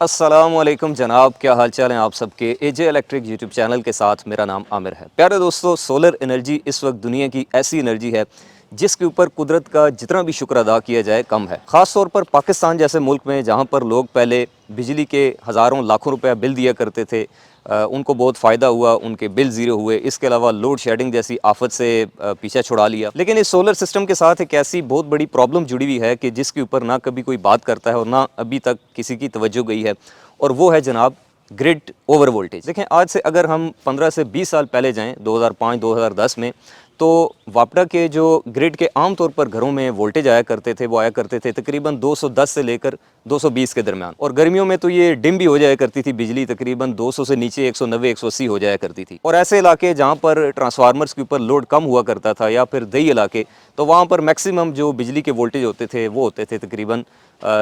अस्सलामुअलैकुम जनाब, क्या हाल चाल हैं आप सबके। एजे इलेक्ट्रिक यूट्यूब चैनल के साथ मेरा नाम आमिर है। प्यारे दोस्तों, सोलर एनर्जी इस वक्त दुनिया की ऐसी एनर्जी है जिसके ऊपर कुदरत का जितना भी शुक्र अदा किया जाए कम है। ख़ास तौर पर पाकिस्तान जैसे मुल्क में, जहाँ पर लोग पहले बिजली के हज़ारों लाखों रुपया बिल दिया करते थे, उनको बहुत फ़ायदा हुआ, उनके बिल ज़ीरो हुए। इसके अलावा लोड शेडिंग जैसी आफत से पीछा छुड़ा लिया। लेकिन इस सोलर सिस्टम के साथ एक ऐसी बहुत बड़ी प्रॉब्लम जुड़ी हुई है कि जिसके ऊपर ना कभी कोई बात करता है और ना अभी तक किसी की तवज्जो गई है, और वो है जनाब ग्रिड ओवर वोल्टेज। देखें, आज से अगर हम 15 से 20 साल पहले जाएं, 2005-2010 में, तो वापडा के जो ग्रिड के आम तौर पर घरों में वोल्टेज आया करते थे, वो आया करते थे तकरीबन 210 से लेकर 220 के दरमियान। और गर्मियों में तो ये डिम भी हो जाया करती थी बिजली, तकरीबन 200 से नीचे 190-180 हो जाया करती थी। और ऐसे इलाके जहाँ पर ट्रांसफार्मर्स के ऊपर लोड कम हुआ करता था, या फिर दही इलाके, तो वहाँ पर मैक्सिमम जो बिजली के वोल्टेज होते थे वो होते थे तकरीबन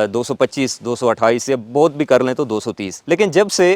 225, 228, या बहुत भी कर लें तो 230। लेकिन जब से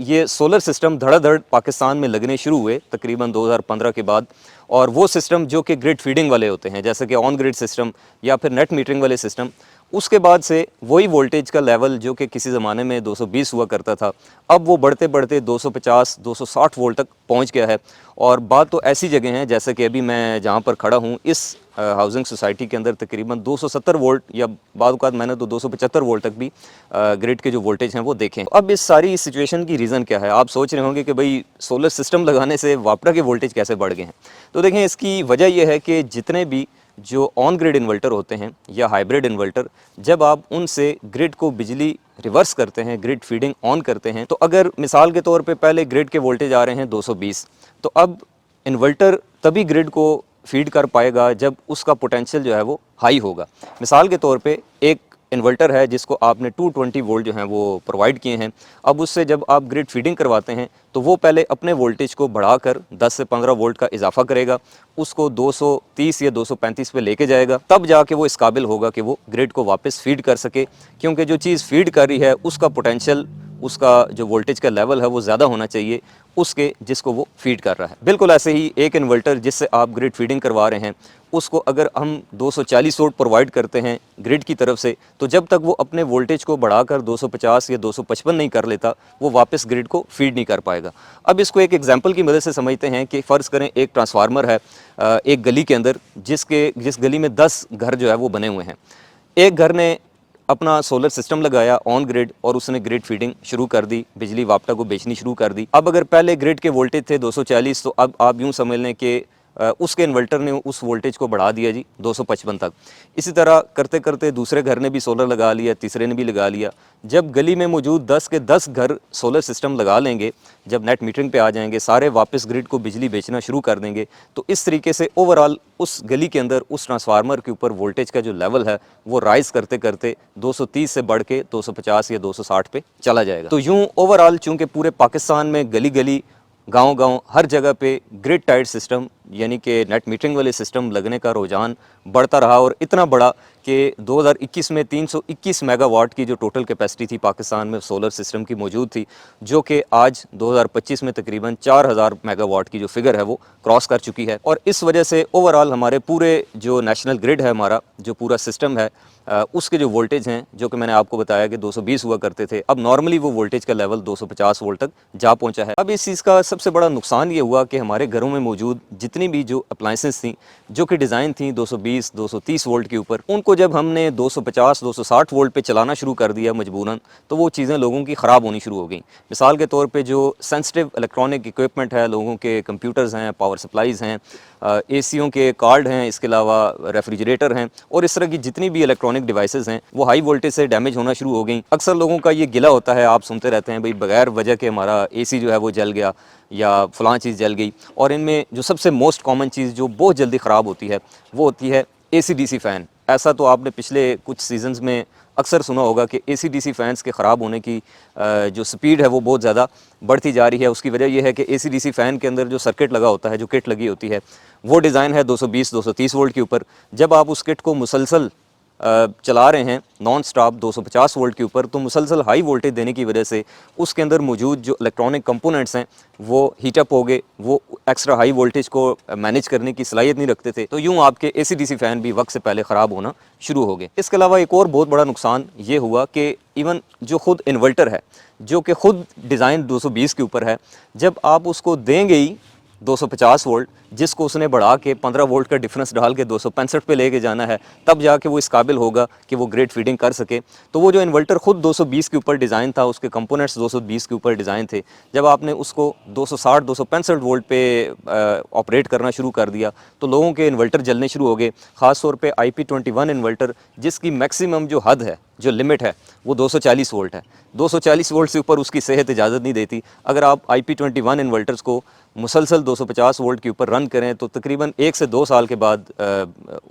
ये सोलर सिस्टम धड़ाधड़ पाकिस्तान में लगने शुरू हुए तकरीबन 2015 के बाद, और वो सिस्टम जो कि ग्रिड फीडिंग वाले होते हैं, जैसे कि ऑन ग्रिड सिस्टम या फिर नेट मीटरिंग वाले सिस्टम, उसके बाद से वही वोल्टेज का लेवल जो कि किसी ज़माने में 220 हुआ करता था, अब वो बढ़ते बढ़ते 250, 260 वोल्ट तक पहुंच गया है। और बात तो ऐसी जगह है, जैसे कि अभी मैं जहां पर खड़ा हूं, इस हाउसिंग सोसाइटी के अंदर तकरीबन 270 वोल्ट, या बाद औक़ात मैंने तो 275 वोल्ट तक भी ग्रिड के जो वोल्टेज हैं वो देखें। अब इस सारी सिचुएशन की रीज़न क्या है? आप सोच रहे होंगे कि भाई सोलर सिस्टम लगाने से वापडा के वोल्टेज कैसे बढ़ गए हैं। तो देखें, इसकी वजह यह है कि जितने भी जो ऑन ग्रिड इन्वर्टर होते हैं या हाइब्रिड इन्वर्टर, जब आप उनसे ग्रिड को बिजली रिवर्स करते हैं, ग्रिड फीडिंग ऑन करते हैं, तो अगर मिसाल के तौर पे पहले ग्रिड के वोल्टेज आ रहे हैं 220, तो अब इन्वर्टर तभी ग्रिड को फीड कर पाएगा जब उसका पोटेंशियल जो है वो हाई होगा। मिसाल के तौर पे एक इन्वर्टर है जिसको आपने 220 वोल्ट जो हैं वो प्रोवाइड किए हैं। अब उससे जब आप ग्रिड फीडिंग करवाते हैं, तो वो पहले अपने वोल्टेज को बढ़ाकर 10 से 15 वोल्ट का इजाफा करेगा, उसको 230 या 235 पे लेके जाएगा, तब जाके वो इस काबिल होगा कि वो ग्रिड को वापस फीड कर सके। क्योंकि जो चीज़ फीड कर रही है उसका पोटेंशियल, उसका जो वोल्टेज का लेवल है वो ज़्यादा होना चाहिए उसके जिसको वो फीड कर रहा है। बिल्कुल ऐसे ही एक इन्वर्टर जिससे आप ग्रिड फीडिंग करवा रहे हैं, उसको अगर हम 240 वोल्ट प्रोवाइड करते हैं ग्रिड की तरफ से, तो जब तक वो अपने वोल्टेज को बढ़ाकर 250 या 255 नहीं कर लेता, वो वापस ग्रिड को फीड नहीं कर पाएगा। अब इसको एक एग्जांपल की मदद से समझते हैं कि फ़र्ज़ करें एक ट्रांसफार्मर है एक गली के अंदर, जिस गली में 10 घर जो है वो बने हुए हैं। एक घर ने अपना सोलर सिस्टम लगाया ऑन ग्रिड, और उसने ग्रिड फीडिंग शुरू कर दी, बिजली वापटा को बेचनी शुरू कर दी। अब अगर पहले ग्रिड के वोल्टेज थे 240, तो अब आप यूँ समझ लें कि उसके इन्वर्टर ने उस वोल्टेज को बढ़ा दिया जी 255 तक। इसी तरह करते करते दूसरे घर ने भी सोलर लगा लिया, तीसरे ने भी लगा लिया। जब गली में मौजूद 10 के 10 घर सोलर सिस्टम लगा लेंगे, जब नेट मीटरिंग पे आ जाएंगे, सारे वापस ग्रिड को बिजली बेचना शुरू कर देंगे, तो इस तरीके से ओवरऑल उस गली के अंदर उस ट्रांसफार्मर के ऊपर वोल्टेज का जो लेवल है वो राइज़ करते करते 230 से बढ़ के 250 या 260 पे चला जाएगा। तो यूँ ओवरऑल चूँकि पूरे पाकिस्तान में गली गली, गांव-गांव, हर जगह पे ग्रिड टाइड सिस्टम यानी कि नेट मीटरिंग वाले सिस्टम लगने का रुझान बढ़ता रहा, और इतना बड़ा कि 2021 में 321 मेगावाट की जो टोटल कैपेसिटी थी पाकिस्तान में सोलर सिस्टम की मौजूद थी, जो कि आज 2025 में तकरीबन 4000 मेगावाट की जो फिगर है वो क्रॉस कर चुकी है। और इस वजह से ओवरऑल हमारे पूरे जो नेशनल ग्रिड है, हमारा जो पूरा सिस्टम है, उसके जो वोल्टेज हैं, जो कि मैंने आपको बताया कि 220 हुआ करते थे, अब नॉर्मली वो वोल्टेज का लेवल 250 वोल्ट तक जा पहुंचा है। अब इस चीज़ का सबसे बड़ा नुकसान ये हुआ कि हमारे घरों में मौजूद जितनी भी जो अप्लाइंसेस थी, जो कि डिज़ाइन थी 220, 230 वोल्ट के ऊपर, उनको जब हमने 250, 260 वोल्ट पे चलाना शुरू कर दिया मजबूरन, तो वो चीज़ें लोगों की ख़राब होनी शुरू हो गई। मिसाल के तौर पे जो सेंसिटिव इलेक्ट्रॉनिक इक्विपमेंट है, लोगों के कंप्यूटर्स हैं, पावर सप्लाईज़ हैं, एसीओं के कार्ड हैं, इसके अलावा रेफ्रिजरेटर हैं, और इस तरह की जितनी भी इलेक्ट्रॉनिक डिवाइसेस हैं वो हाई वोल्टेज से डैमेज होना शुरू हो गई। अक्सर लोगों का ये गिला होता है, आप सुनते रहते हैं भाई बगैर वजह के हमारा एसी जो है वो जल गया या फ़लाँ चीज़ जल गई। और इनमें जो सबसे मोस्ट कॉमन चीज़ जो बहुत जल्दी ख़राब होती है वो होती है एसी-डीसी फ़ैन। ऐसा तो आपने पिछले कुछ सीजन्स में अक्सर सुना होगा कि एसी-डीसी फ़ैन्स के ख़राब होने की जो स्पीड है वो बहुत ज़्यादा बढ़ती जा रही है। उसकी वजह यह है कि एसी-डीसी फ़ैन के अंदर जो सर्किट लगा होता है, जो किट लगी होती है, वो डिज़ाइन है 220-230 वोल्ट के ऊपर। जब आप उस किट को मुसलसल चला रहे हैं नॉन स्टॉप 250 वोल्ट के ऊपर, तो मुसलसल हाई वोल्टेज देने की वजह से उसके अंदर मौजूद जो इलेक्ट्रॉनिक कंपोनेंट्स हैं वो हीटअप हो गए, वो एक्स्ट्रा हाई वोल्टेज को मैनेज करने की सलाहियत नहीं रखते थे, तो यूँ आपके AC/DC फ़ैन भी वक्त से पहले ख़राब होना शुरू हो गए। इसके अलावा एक और बहुत बड़ा नुकसान ये हुआ कि इवन जो खुद इन्वर्टर है, जो कि खुद डिज़ाइन 220 के ऊपर है, जब आप उसको देंगे ही 250 वोल्ट, जिसको उसने बढ़ा के 15 वोल्ट का डिफरेंस डाल के 265 पे लेके जाना है, तब जाके वो इस काबिल होगा कि वो ग्रिड फीडिंग कर सके। तो वो जो इन्वर्टर खुद 220 के ऊपर डिज़ाइन था, उसके कंपोनेंट्स 220 के ऊपर डिज़ाइन थे, जब आपने उसको 260 265 वोल्ट पे ऑपरेट करना शुरू कर दिया तो लोगों के इन्वर्टर जलने शुरू हो गए। ख़ास तौर पे IP21 इन्वर्टर, जिसकी मैक्सिमम जो हद है, जो लिमिट है, वो 240 वोल्ट है। 240 वोल्ट से ऊपर उसकी सेहत इजाज़त नहीं देती। अगर आप IP21 इन्वर्टर्स को मुसलसल 250 वोल्ट के ऊपर रन करें तो तकरीबन 1 से 2 साल के बाद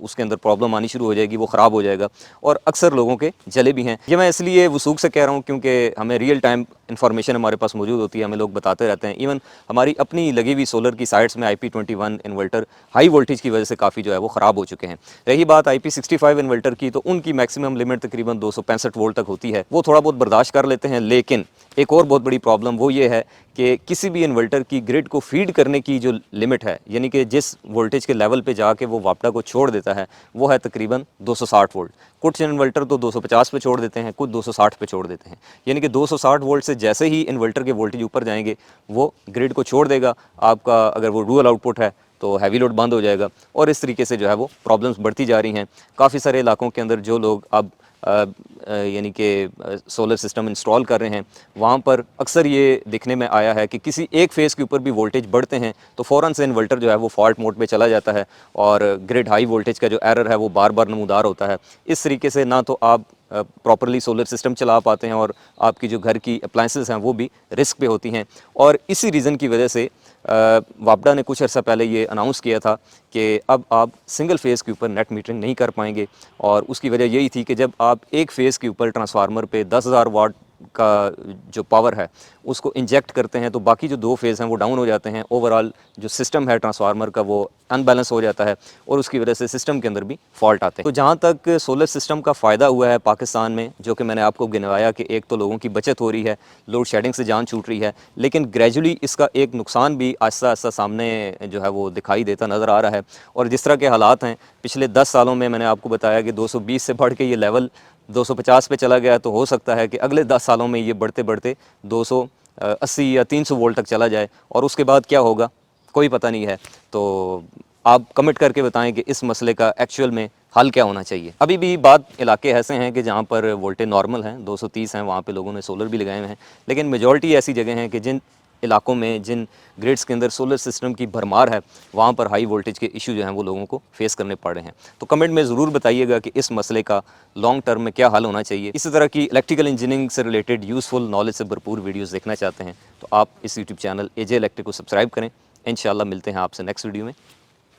उसके अंदर प्रॉब्लम आनी शुरू हो जाएगी, वो ख़राब हो जाएगा और अक्सर लोगों के जले भी हैं। ये मैं इसलिए वसूख से कह रहा हूँ क्योंकि हमें रियल टाइम इन्फॉर्मेशन हमारे पास मौजूद होती है, हमें लोग बताते रहते हैं। इवन हमारी अपनी लगी हुई सोलर की साइट्स में IP21 इन्वर्टर हाई वोल्टेज की वजह से काफ़ी जो है वो ख़राब हो चुके हैं। रही बात IP65 इन्वर्टर की, तो उनकी मैक्सिमम लिमिट तकरीबन 265 वोल्ट तक होती है, वो थोड़ा बहुत बर्दाश्त कर लेते हैं। लेकिन एक और बहुत बड़ी प्रॉब्लम वो ये है कि किसी भी इन्वर्टर की ग्रिड को फीड करने की जो लिमिट है, यानी कि जिस वोल्टेज के लेवल पे जाके वो वापडा को छोड़ देता है, वो है तकरीबन 260 वोल्ट। कुछ इन्वर्टर तो 250 पे छोड़ देते हैं, कुछ 260 पे छोड़ देते हैं। यानी कि 260 वोल्ट से जैसे ही इन्वर्टर के वोल्टेज ऊपर जाएंगे, वो ग्रिड को छोड़ देगा। आपका अगर वो डुअल आउटपुट है तो हैवी लोड बंद हो जाएगा और इस तरीके से जो है वो प्रॉब्लम्स बढ़ती जा रही हैं। काफ़ी सारे इलाकों के अंदर जो लोग अब यानी कि सोलर सिस्टम इंस्टॉल कर रहे हैं, वहाँ पर अक्सर ये दिखने में आया है कि किसी एक फेज़ के ऊपर भी वोल्टेज बढ़ते हैं तो फ़ौरन से इन्वर्टर जो है वो फॉल्ट मोड पे चला जाता है और ग्रिड हाई वोल्टेज का जो एरर है वो बार बार नमूदार होता है। इस तरीके से ना तो आप प्रॉपरली सोलर सिस्टम चला पाते हैं और आपकी जो घर की अप्लाइंसेस हैं वो भी रिस्क पे होती हैं। और इसी रीज़न की वजह से वापडा ने कुछ अर्सा पहले ये अनाउंस किया था कि अब आप सिंगल फेज़ के ऊपर नेट मीटरिंग नहीं कर पाएंगे। और उसकी वजह यही थी कि जब आप एक फेज़ के ऊपर ट्रांसफार्मर पे 10,000 वाट का जो पावर है उसको इंजेक्ट करते हैं तो बाकी जो 2 फेज़ हैं वो डाउन हो जाते हैं। ओवरऑल जो सिस्टम है ट्रांसफार्मर का वो अनबैलेंस हो जाता है और उसकी वजह से सिस्टम के अंदर भी फॉल्ट आते हैं। तो जहाँ तक सोलर सिस्टम का फ़ायदा हुआ है पाकिस्तान में, जो कि मैंने आपको गिनवाया कि एक तो लोगों की बचत हो रही है, लोड शेडिंग से जान छूट रही है, लेकिन ग्रेजुअली इसका एक नुकसान भी आहिस्ता आहिस्ता सामने जो है वो दिखाई देता नज़र आ रहा है। और जिस तरह के हालात हैं पिछले 10 सालों में, मैंने आपको बताया कि 220 से बढ़ के ये लेवल 250 पे चला गया, तो हो सकता है कि अगले 10 सालों में ये बढ़ते बढ़ते 280 या 300 वोल्ट तक चला जाए और उसके बाद क्या होगा कोई पता नहीं है। तो आप कमेंट करके बताएं कि इस मसले का एक्चुअल में हल क्या होना चाहिए। अभी भी बात इलाके ऐसे हैं कि जहाँ पर वोल्टेज नॉर्मल हैं, 230 हैं, वहाँ पे लोगों ने सोलर भी लगाए हुए हैं, लेकिन मेजॉरिटी ऐसी जगह हैं कि जिन इलाकों में, जिन ग्रिड्स के अंदर सोलर सिस्टम की भरमार है, वहाँ पर हाई वोल्टेज के इशू जो हैं वो लोगों को फेस करने पड़ रहे हैं। तो कमेंट में ज़रूर बताइएगा कि इस मसले का लॉन्ग टर्म में क्या हल होना चाहिए। इसी तरह की इलेक्ट्रिकल इंजीनियरिंग से रिलेटेड यूज़फुल नॉलेज से भरपूर वीडियोज़ देखना चाहते हैं तो आप इस यूट्यूब चैनल AJ इलेक्ट्रिक को सब्सक्राइब करें। इंशाल्लाह मिलते हैं आपसे नेक्स्ट वीडियो में।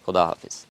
खुदा हाफिज़।